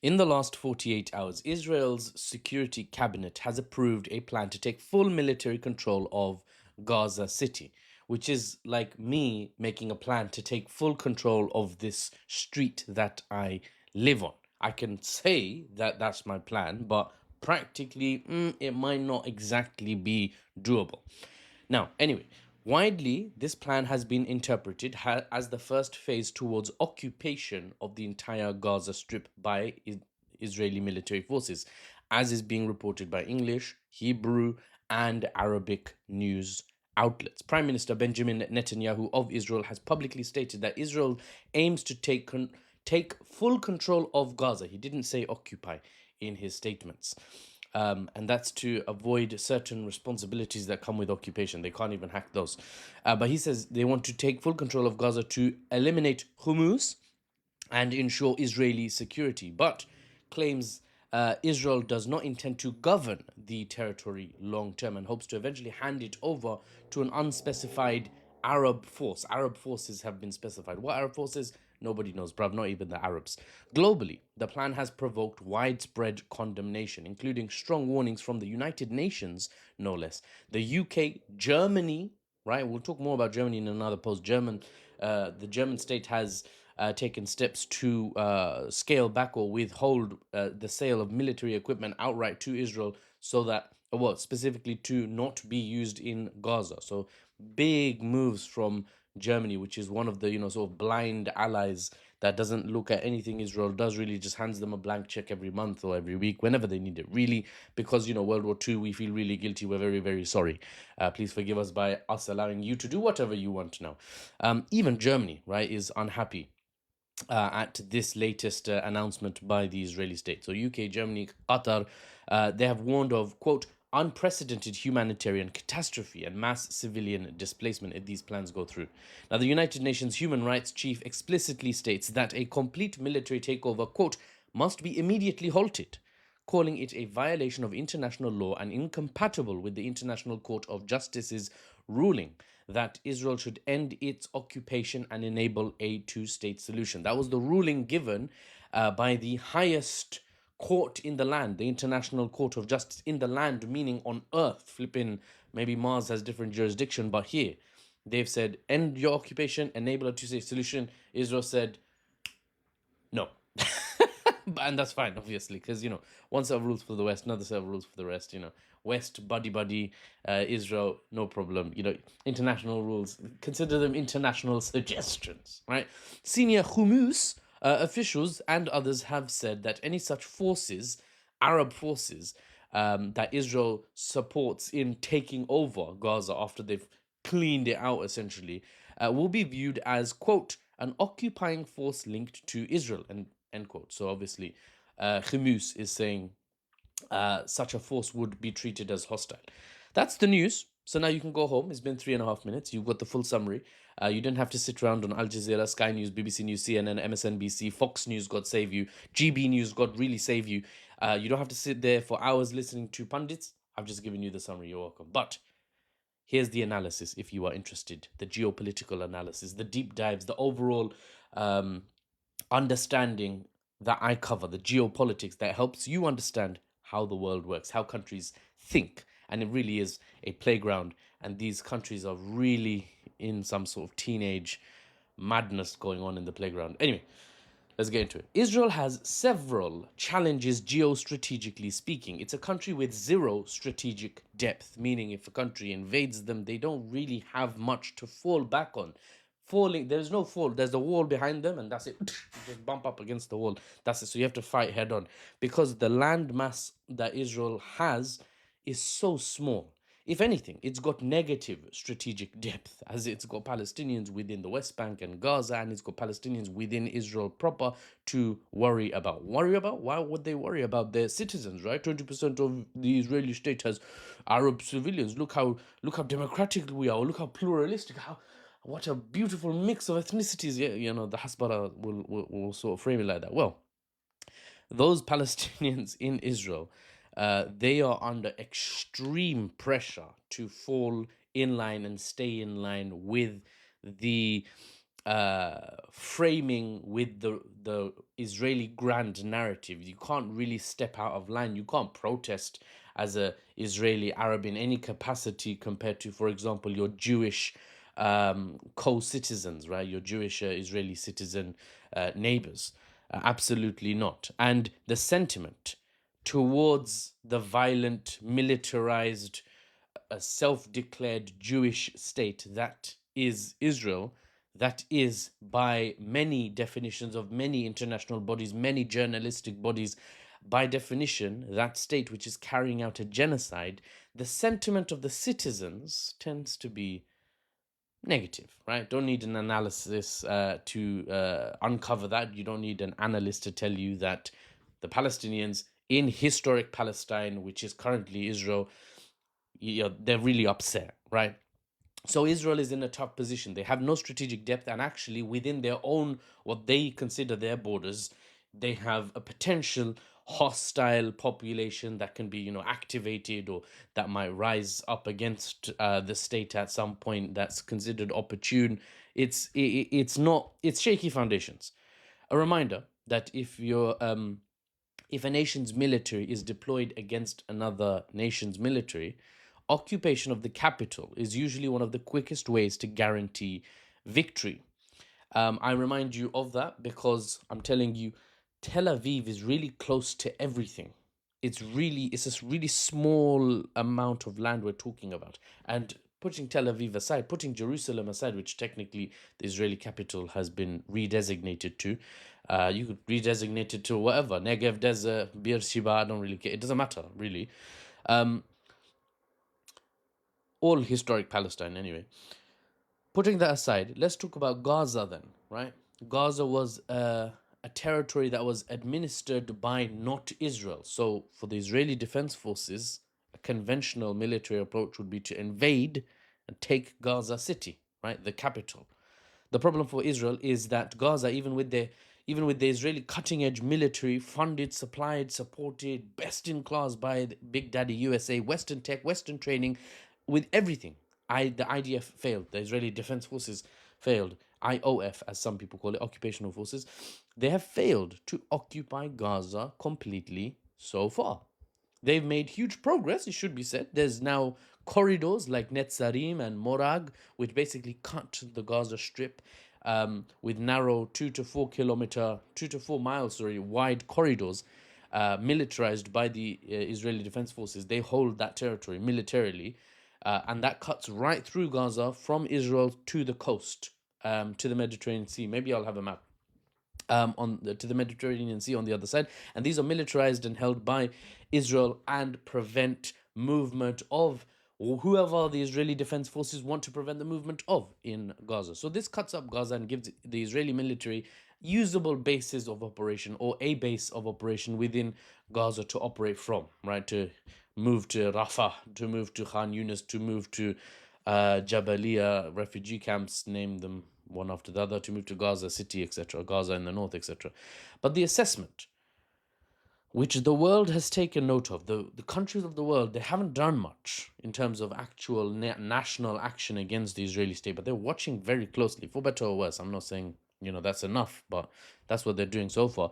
In the last 48 hours, Israel's security cabinet has approved a plan to take full military control of Gaza City, which is like me making a plan to take full control of this street that I live on. I can say that that's my plan, but practically, it might not exactly be doable. Now, anyway, widely, this plan has been interpreted as the first phase towards occupation of the entire Gaza Strip by Israeli military forces, as is being reported by English, Hebrew, and Arabic news outlets. Prime Minister Benjamin Netanyahu of Israel has publicly stated that Israel aims to take full control of Gaza. He didn't say occupy in his statements. And that's to avoid certain responsibilities that come with occupation. They can't even hack those. But he says they want to take full control of Gaza to eliminate hummus and ensure Israeli security, but claims Israel does not intend to govern the territory long term and hopes to eventually hand it over to an unspecified Arab force. Arab forces have been specified. What Arab forces? Nobody knows, bruv, not even the Arabs. Globally, the plan has provoked widespread condemnation, including strong warnings from the United Nations, no less. The UK, Germany, right? We'll talk more about Germany in another post. The German state has taken steps to scale back or withhold the sale of military equipment outright to Israel, so that, well, specifically to not be used in Gaza. So big moves from Germany, which is one of the sort of blind allies that doesn't look at anything Israel does, really just hands them a blank check every month or every week whenever they need it, really, because World War II, we feel really guilty. We're very, very sorry. Please forgive us by us allowing you to do whatever you want now. Even Germany, right, is unhappy at this latest announcement by the Israeli state. So UK, Germany, Qatar, they have warned of, quote, unprecedented humanitarian catastrophe and mass civilian displacement if these plans go through. Now, the United Nations Human Rights Chief explicitly states that a complete military takeover, quote, must be immediately halted, calling it a violation of international law and incompatible with the International Court of Justice's ruling that Israel should end its occupation and enable a two-state solution. That was the ruling given by the highest court in the land, the International Court of Justice in the land, meaning on earth. Flipping, maybe Mars has different jurisdiction, but here they've said, end your occupation, enable a two-state solution. Israel said, no. And that's fine, obviously, because one set of rules for the West, another set of rules for the rest. West buddy, Israel, no problem. International rules, consider them international suggestions, right? Senior Hummus officials and others have said that any such forces, Arab forces, that Israel supports in taking over Gaza after they've cleaned it out, essentially, will be viewed as, quote, an occupying force linked to Israel, and end quote. So obviously, Hummus is saying such a force would be treated as hostile. That's the news. So now you can go home. It's been 3.5 minutes. You've got the full summary. You didn't have to sit around on Al Jazeera, Sky News, BBC News, CNN, MSNBC, Fox News, God save you, GB News, God really save you. You don't have to sit there for hours listening to pundits. I've just given you the summary. You're welcome. But here's the analysis if you are interested, the geopolitical analysis, the deep dives, the overall understanding that I cover, the geopolitics that helps you understand how the world works, how countries think. And it really is a playground. And these countries are really in some sort of teenage madness going on in the playground. Anyway, let's get into it. Israel has several challenges geostrategically speaking. It's a country with zero strategic depth, meaning if a country invades them, they don't really have much to fall back on. There's no fall. There's a wall behind them, and that's it. You just bump up against the wall. That's it. So you have to fight head on because the land mass that Israel has is so small. If anything, it's got negative strategic depth, as it's got Palestinians within the West Bank and Gaza, and it's got Palestinians within Israel proper to worry about. Worry about? Why would they worry about their citizens, right? 20% of the Israeli state has Arab civilians. Look how democratic we are. Look how pluralistic. What a beautiful mix of ethnicities. Yeah, the Hasbara will sort of frame it like that. Well, those Palestinians in Israel, they are under extreme pressure to fall in line and stay in line with the framing with the Israeli grand narrative. You can't really step out of line. You can't protest as a Israeli Arab in any capacity compared to, for example, your Jewish co-citizens, right? Your Jewish Israeli citizen neighbors. Absolutely not. And the sentiment towards the violent, militarized, a self declared Jewish state that is Israel, that is, by many definitions of many international bodies, many journalistic bodies, by definition, that state which is carrying out a genocide, the sentiment of the citizens tends to be negative, right? Don't need an analysis to uncover that. You don't need an analyst to tell you that the Palestinians in historic Palestine, which is currently Israel, they're really upset, right? So Israel is in a tough position. They have no strategic depth, and actually, within their own, what they consider their borders, they have a potential hostile population that can be, activated, or that might rise up against the state at some point that's considered opportune. It's not, it's shaky foundations. A reminder that if a nation's military is deployed against another nation's military, occupation of the capital is usually one of the quickest ways to guarantee victory. I remind you of that because I'm telling you, Tel Aviv is really close to everything. It's a really small amount of land we're talking about. And putting Tel Aviv aside, putting Jerusalem aside, which technically the Israeli capital has been redesignated to, you could redesignate it to whatever, Negev Desert, Beersheba, I don't really care. It doesn't matter, really. Um, all historic Palestine, anyway. Putting that aside, let's talk about Gaza then, right? Gaza was a territory that was administered by not Israel. So, for the Israeli Defense Forces, a conventional military approach would be to invade and take Gaza City, right, the capital. The problem for Israel is that Gaza, even with the Israeli cutting edge military, funded, supplied, supported, best in class by the Big Daddy USA, Western tech, Western training, with everything. The IDF failed. The Israeli Defense Forces failed. IOF, as some people call it, occupational forces. They have failed to occupy Gaza completely so far. They've made huge progress, it should be said. There's now corridors like Netzarim and Morag, which basically cut the Gaza Strip with narrow 2 to 4 miles, wide corridors, militarized by the Israeli Defense Forces. They hold that territory militarily, and that cuts right through Gaza from Israel to the coast, to the Mediterranean Sea. Maybe I'll have a map to the Mediterranean Sea on the other side, and these are militarized and held by Israel and prevent movement of whoever the Israeli Defense Forces want to prevent the movement of in Gaza. So this cuts up Gaza and gives the Israeli military usable bases of operation, or a base of operation within Gaza to operate from, right? To move to Rafah, to move to Khan Yunis, to move to Jabalia refugee camps, name them one after the other, to move to Gaza City, etc., Gaza in the north, etc. But the assessment, which the world has taken note of, the countries of the world, they haven't done much in terms of actual national action against the Israeli state, but they're watching very closely, for better or worse. I'm not saying, that's enough, but that's what they're doing so far.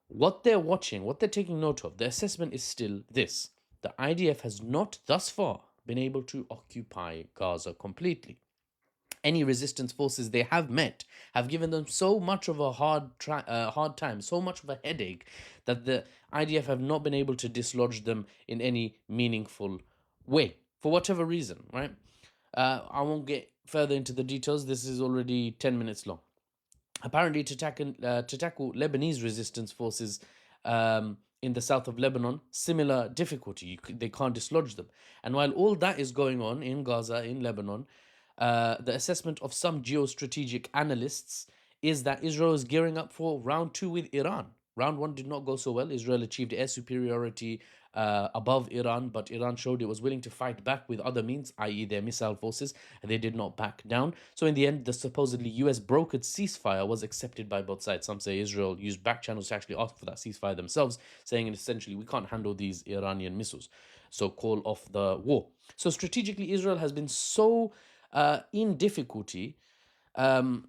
What they're watching, what they're taking note of, the assessment is still this: the IDF has not thus far been able to occupy Gaza completely. Any resistance forces they have met have given them so much of a hard time, so much of a headache, that the IDF have not been able to dislodge them in any meaningful way, for whatever reason, right? I won't get further into the details. This is already 10 minutes long. Apparently, to tackle Lebanese resistance forces in the south of Lebanon, similar difficulty. They can't dislodge them. And while all that is going on in Gaza, in Lebanon, the assessment of some geostrategic analysts is that Israel is gearing up for round two with Iran. Round one did not go so well. Israel achieved air superiority above Iran, but Iran showed it was willing to fight back with other means, i.e., their missile forces, and they did not back down. So, in the end, the supposedly US brokered ceasefire was accepted by both sides. Some say Israel used back channels to actually ask for that ceasefire themselves, saying essentially, we can't handle these Iranian missiles, so call off the war. So, strategically, Israel has been so in difficulty, um,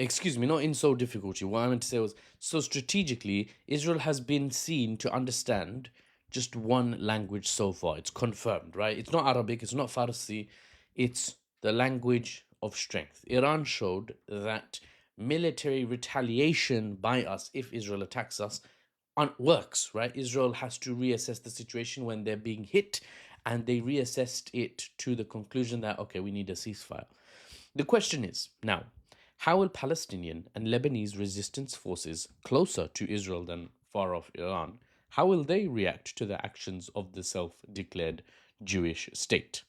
excuse me, not in so difficulty. What I meant to say was, so strategically, Israel has been seen to understand just one language so far. It's confirmed, right? It's not Arabic, it's not Farsi, it's the language of strength. Iran showed that military retaliation by us if Israel attacks us works, right? Israel has to reassess the situation when they're being hit, and they reassessed it to the conclusion that, okay, we need a ceasefire. The question is now, how will Palestinian and Lebanese resistance forces closer to Israel than far off Iran, how will they react to the actions of the self-declared Jewish state?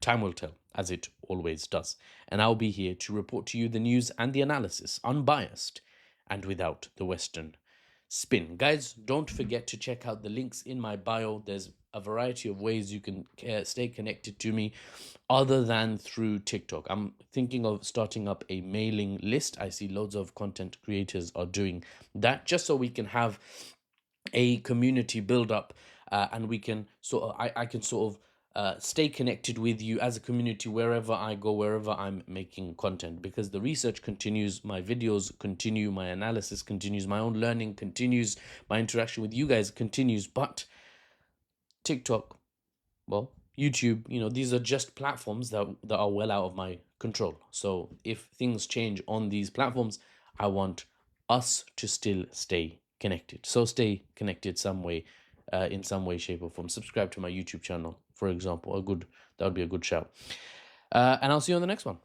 Time will tell, as it always does, and I'll be here to report to you the news and the analysis, unbiased and without the Western spin. Guys, don't forget to check out the links in my bio. There's a variety of ways you can stay connected to me other than through TikTok. I'm thinking of starting up a mailing list. I see loads of content creators are doing that, just so we can have a community build up, and we can I can sort of stay connected with you as a community wherever I go, wherever I'm making content, because the research continues, my videos continue, my analysis continues, my own learning continues, my interaction with you guys continues. But TikTok, well, YouTube, these are just platforms that are well out of my control. So if things change on these platforms, I want us to still stay connected. So stay connected some way, in some way, shape, or form. Subscribe to my YouTube channel, for example. That would be a good shout. And I'll see you on the next one.